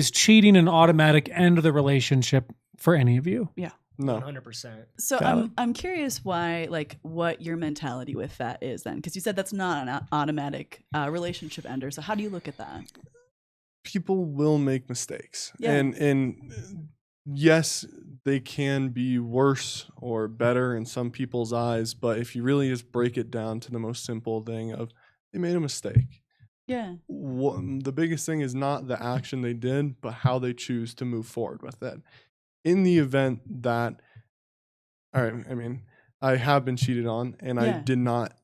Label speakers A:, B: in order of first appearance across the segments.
A: Is cheating an automatic end of the relationship for any of you?
B: Yeah.
C: No.
D: 100%.
B: So
A: Got it.
B: I'm curious why, like, what your mentality with that is then, because you said that's not an automatic relationship ender. So how do you look at that?
C: People will make mistakes.
B: Yeah.
C: And yes, they can be worse or better in some people's eyes, but if you really just break it down to the most simple thing of they made a mistake.
B: Yeah.
C: The biggest thing is not the action they did, but how they choose to move forward with it. In the event that, all right, I mean, I have been cheated on, and I
B: Yeah.
C: did not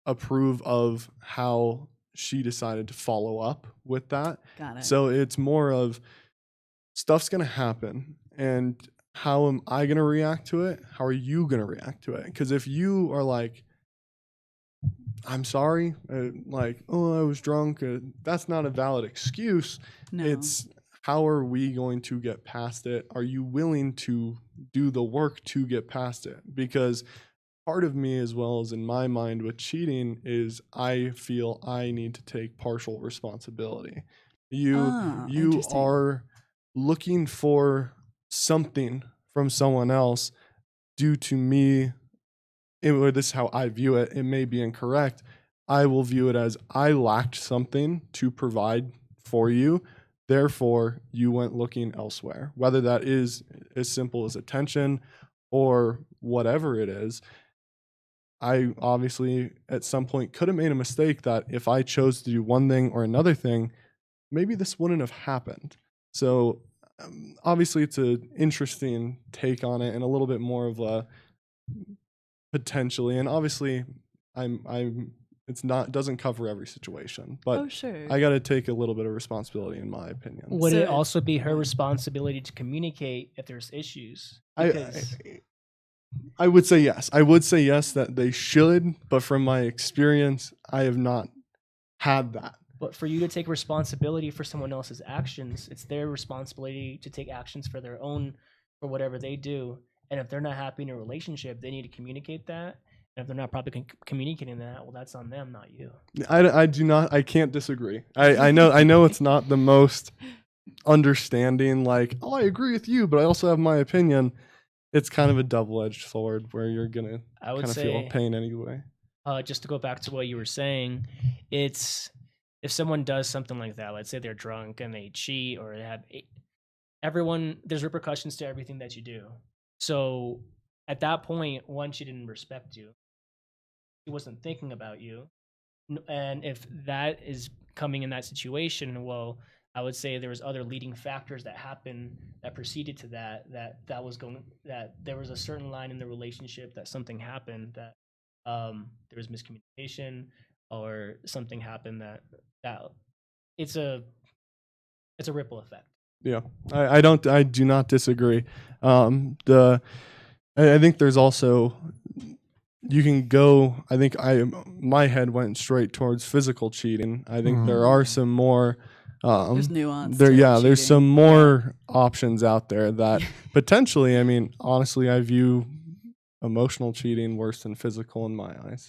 C: approve of how she decided to follow up with that.
B: Got it.
C: So it's more of stuff's going to happen, and how am I going to react to it? How are you going to react to it? Because if you are like, I'm sorry, like, oh, I was drunk, that's not a valid excuse.
B: No.
C: It's how are we going to get past it? Are you willing to do the work to get past it? Because part of me, as well as in my mind with cheating, is I feel I need to take partial responsibility. You
B: Interesting.
C: are looking for something from someone else due to me. This is how I view it. It may be incorrect. I will view it as I lacked something to provide for you. Therefore, you went looking elsewhere, whether that is as simple as attention or whatever it is. I obviously at some point could have made a mistake that if I chose to do one thing or another thing, maybe this wouldn't have happened. So obviously it's an interesting take on it and a little bit more of a potentially, and obviously it's not, doesn't cover every situation, but
B: Oh, sure.
C: I got to take a little bit of responsibility in my opinion.
D: Would
B: So-
D: it also be her responsibility to communicate if there's issues? Because
C: I would say yes. I would say yes that they should, but from my experience, I have not had that.
D: but for you to take responsibility for someone else's actions, it's their responsibility to take actions for their own, for whatever they do. And if they're not happy in a relationship, they need to communicate that. And if they're not probably communicating that, well, that's on them, not you.
C: I can't disagree. I know it's not the most understanding, like, oh, I agree with you, but I also have my opinion. It's kind of a double-edged sword where you're gonna
D: I would
C: kind of
D: say,
C: feel pain anyway.
D: just to go back to what you were saying, it's if someone does something like that, let's say they're drunk and they cheat or they have there's repercussions to everything that you do. So at that point, one, she didn't respect you. She wasn't thinking about you. And if that is coming in that situation, well, I would say there was other leading factors that happened that preceded to that there was a certain line in the relationship that something happened, that there was miscommunication or something happened that it's a ripple effect.
C: Yeah, I do not disagree. I think there's also, you can go, I think my head went straight towards physical cheating. I think there are some more
B: There's nuance.
C: there,
B: to
C: yeah, there's
B: cheating.
C: some more options out there that potentially, I mean, honestly, I view emotional cheating worse than physical in my eyes.